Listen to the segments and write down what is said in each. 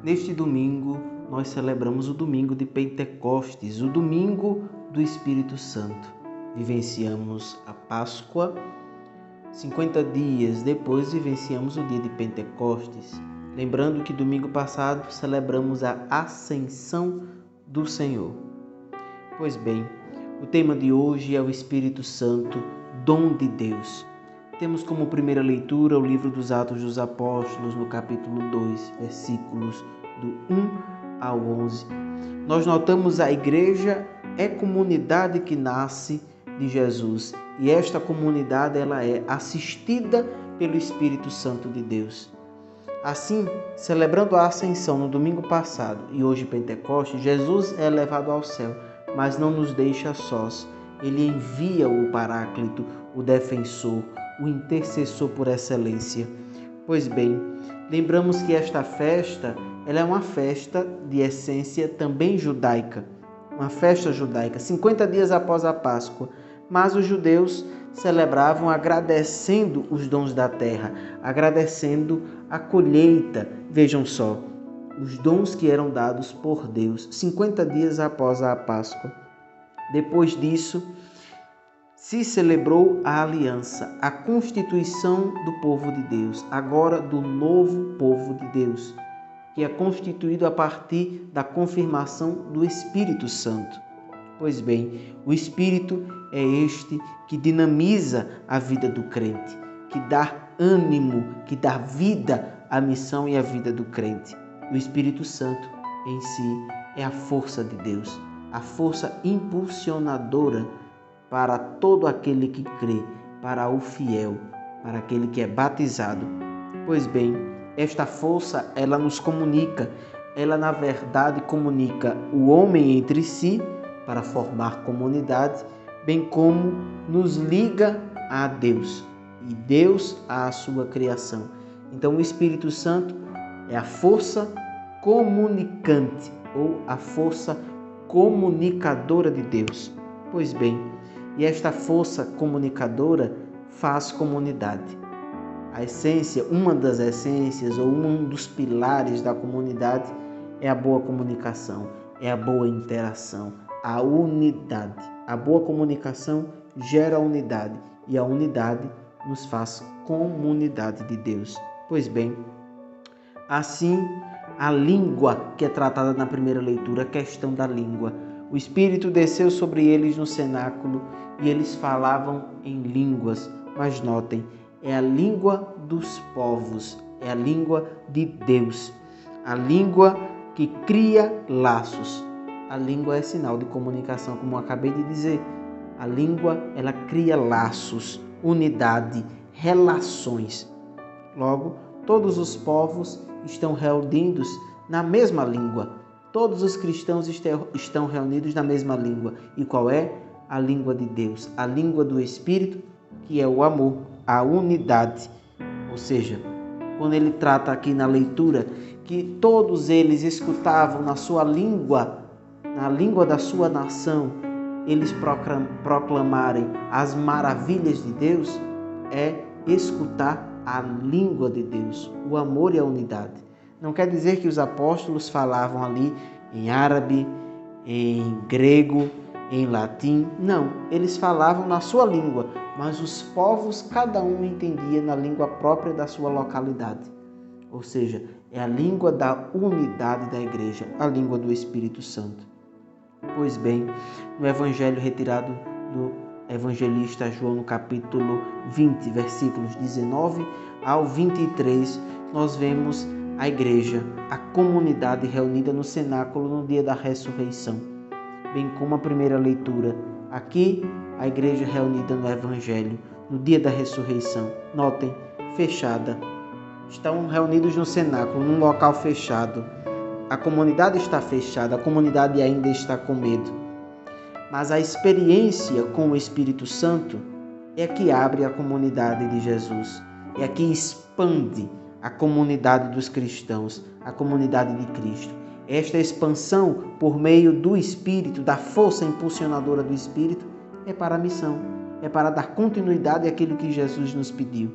Neste domingo, nós celebramos o domingo de Pentecostes, o domingo do Espírito Santo. Vivenciamos a Páscoa, 50 dias depois vivenciamos o dia de Pentecostes. Lembrando que domingo passado celebramos a Ascensão do Senhor. Pois bem, o tema de hoje é o Espírito Santo, dom de Deus. Temos como primeira leitura o livro dos Atos dos Apóstolos, no capítulo 2, versículos do 1 ao 11. Nós notamos a igreja é comunidade que nasce de Jesus e esta comunidade ela é assistida pelo Espírito Santo de Deus. Assim, celebrando a Ascensão no domingo passado e hoje Pentecostes, Jesus é levado ao céu, mas não nos deixa sós. Ele envia o Paráclito, o defensor, o intercessor por excelência. Pois bem, lembramos que esta festa ela é uma festa de essência também judaica, uma festa judaica, 50 dias após a Páscoa, mas os judeus celebravam agradecendo os dons da terra, agradecendo a colheita. Vejam só, os dons que eram dados por Deus, 50 dias após a Páscoa. Depois disso, se celebrou a aliança, a constituição do povo de Deus, agora do novo povo de Deus, que é constituído a partir da confirmação do Espírito Santo. Pois bem, o Espírito é este que dinamiza a vida do crente, que dá ânimo, que dá vida à missão e à vida do crente. O Espírito Santo em si é a força de Deus, a força impulsionadora para todo aquele que crê, para o fiel, para aquele que é batizado. Pois bem, esta força, ela nos comunica, ela na verdade comunica o homem entre si para formar comunidade, bem como nos liga a Deus e Deus à sua criação. Então o Espírito Santo é a força comunicante ou a força comunicadora de Deus. Pois bem, e esta força comunicadora faz comunidade. A essência, uma das essências ou um dos pilares da comunidade é a boa comunicação, é a boa interação, a unidade. A boa comunicação gera unidade e a unidade nos faz comunidade de Deus. Pois bem, assim a língua que é tratada na primeira leitura, a questão da língua. O Espírito desceu sobre eles no cenáculo e eles falavam em línguas. Mas notem, é a língua dos povos, é a língua de Deus, a língua que cria laços. A língua é sinal de comunicação, como eu acabei de dizer. A língua, ela cria laços, unidade, relações. Logo, todos os povos estão reunidos na mesma língua. Todos os cristãos estão reunidos na mesma língua. E qual é? A língua de Deus, a língua do Espírito, que é o amor, a unidade. Ou seja, quando ele trata aqui na leitura que todos eles escutavam na sua língua, na língua da sua nação, eles proclamarem as maravilhas de Deus, é escutar a língua de Deus, o amor e a unidade. Não quer dizer que os apóstolos falavam ali em árabe, em grego, em latim. Não, eles falavam na sua língua, mas os povos, cada um entendia na língua própria da sua localidade. Ou seja, é a língua da unidade da igreja, a língua do Espírito Santo. Pois bem, no evangelho retirado do evangelista João, no capítulo 20, versículos 19 ao 23, nós vemos a igreja, a comunidade reunida no cenáculo no dia da ressurreição, bem como a primeira leitura. Aqui, a igreja reunida no evangelho, no dia da ressurreição. Notem, fechada. Estão reunidos no cenáculo, num local fechado. A comunidade está fechada, a comunidade ainda está com medo. Mas a experiência com o Espírito Santo é que abre a comunidade de Jesus, é que expande a comunidade dos cristãos, a comunidade de Cristo. Esta expansão por meio do Espírito, da força impulsionadora do Espírito, é para a missão, é para dar continuidade àquilo que Jesus nos pediu.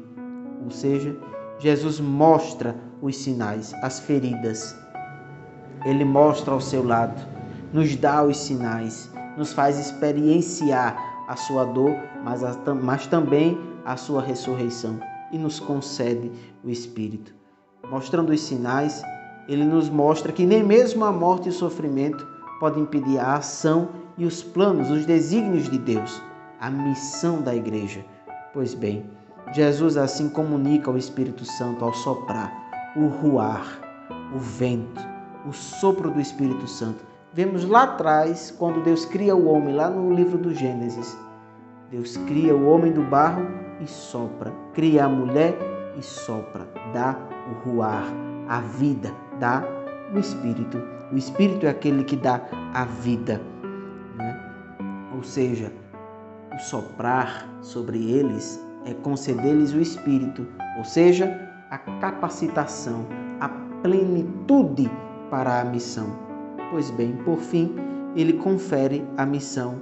Ou seja, Jesus mostra os sinais, as feridas, Ele mostra ao seu lado, nos dá os sinais, nos faz experienciar a sua dor, mas também a sua ressurreição e nos concede o Espírito. Mostrando os sinais, ele nos mostra que nem mesmo a morte e o sofrimento podem impedir a ação e os planos, os desígnios de Deus, a missão da igreja. Pois bem, Jesus assim comunica ao Espírito Santo ao soprar, o ruar, o vento, o sopro do Espírito Santo. Vemos lá atrás, quando Deus cria o homem, lá no livro do Gênesis, Deus cria o homem do barro e sopra, cria a mulher e sopra, dá o ruar, a vida, dá o Espírito. O Espírito é aquele que dá a vida, né? Ou seja, o soprar sobre eles é conceder-lhes o Espírito, ou seja, a capacitação, a plenitude para a missão. Pois bem, por fim, ele confere a missão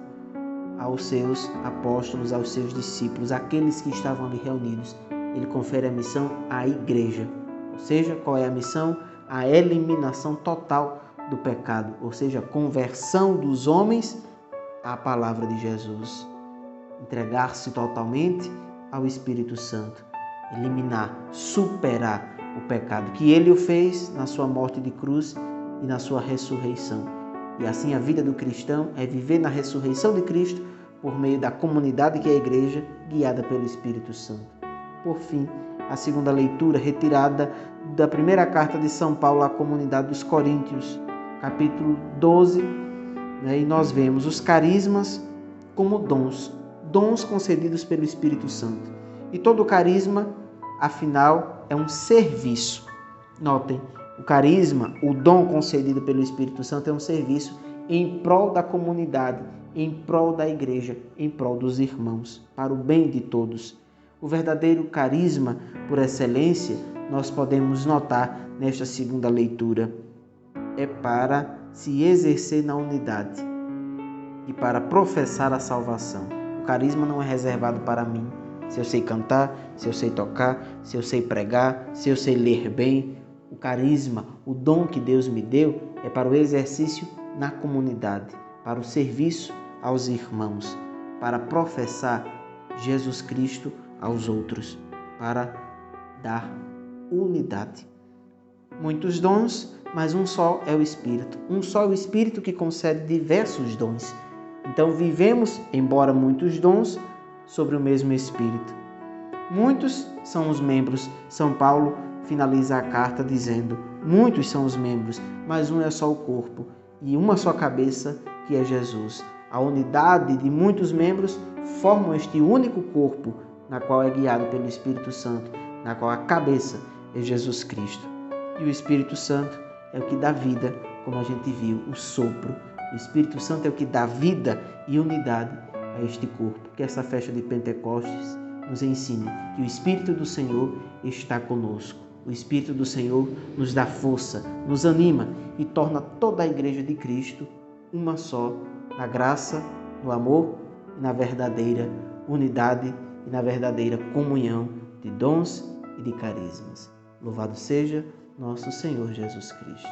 aos seus apóstolos, aos seus discípulos, aqueles que estavam ali reunidos. Ele confere a missão à igreja. Ou seja, qual é a missão? A eliminação total do pecado, ou seja, a conversão dos homens à palavra de Jesus. Entregar-se totalmente ao Espírito Santo. Eliminar, superar o pecado, que ele o fez na sua morte de cruz e na sua ressurreição. E assim a vida do cristão é viver na ressurreição de Cristo por meio da comunidade que é a igreja, guiada pelo Espírito Santo. Por fim, a segunda leitura retirada da primeira carta de São Paulo à comunidade dos Coríntios, capítulo 12, e nós vemos os carismas como dons concedidos pelo Espírito Santo. E todo carisma, afinal, é um serviço. Notem, o carisma, o dom concedido pelo Espírito Santo é um serviço em prol da comunidade, em prol da igreja, em prol dos irmãos, para o bem de todos. O verdadeiro carisma, por excelência, nós podemos notar nesta segunda leitura, é para se exercer na unidade e para professar a salvação. O carisma não é reservado para mim. Se eu sei cantar, se eu sei tocar, se eu sei pregar, se eu sei ler bem. O carisma, o dom que Deus me deu, é para o exercício na comunidade, para o serviço aos irmãos, para professar Jesus Cristo aos outros, para dar unidade. Muitos dons, mas um só é o Espírito. Um só é o Espírito que concede diversos dons. Então vivemos, embora muitos dons, sobre o mesmo Espírito. Muitos são os membros. São Paulo finaliza a carta dizendo: muitos são os membros, mas um é só o corpo e uma só cabeça, que é Jesus. A unidade de muitos membros formam este único corpo, na qual é guiado pelo Espírito Santo, na qual a cabeça é Jesus Cristo. E o Espírito Santo é o que dá vida, como a gente viu, o sopro. O Espírito Santo é o que dá vida e unidade a este corpo. Que essa festa de Pentecostes nos ensine que o Espírito do Senhor está conosco. O Espírito do Senhor nos dá força, nos anima e torna toda a igreja de Cristo uma só, na graça, no amor e na verdadeira unidade e na verdadeira comunhão de dons e de carismas. Louvado seja nosso Senhor Jesus Cristo.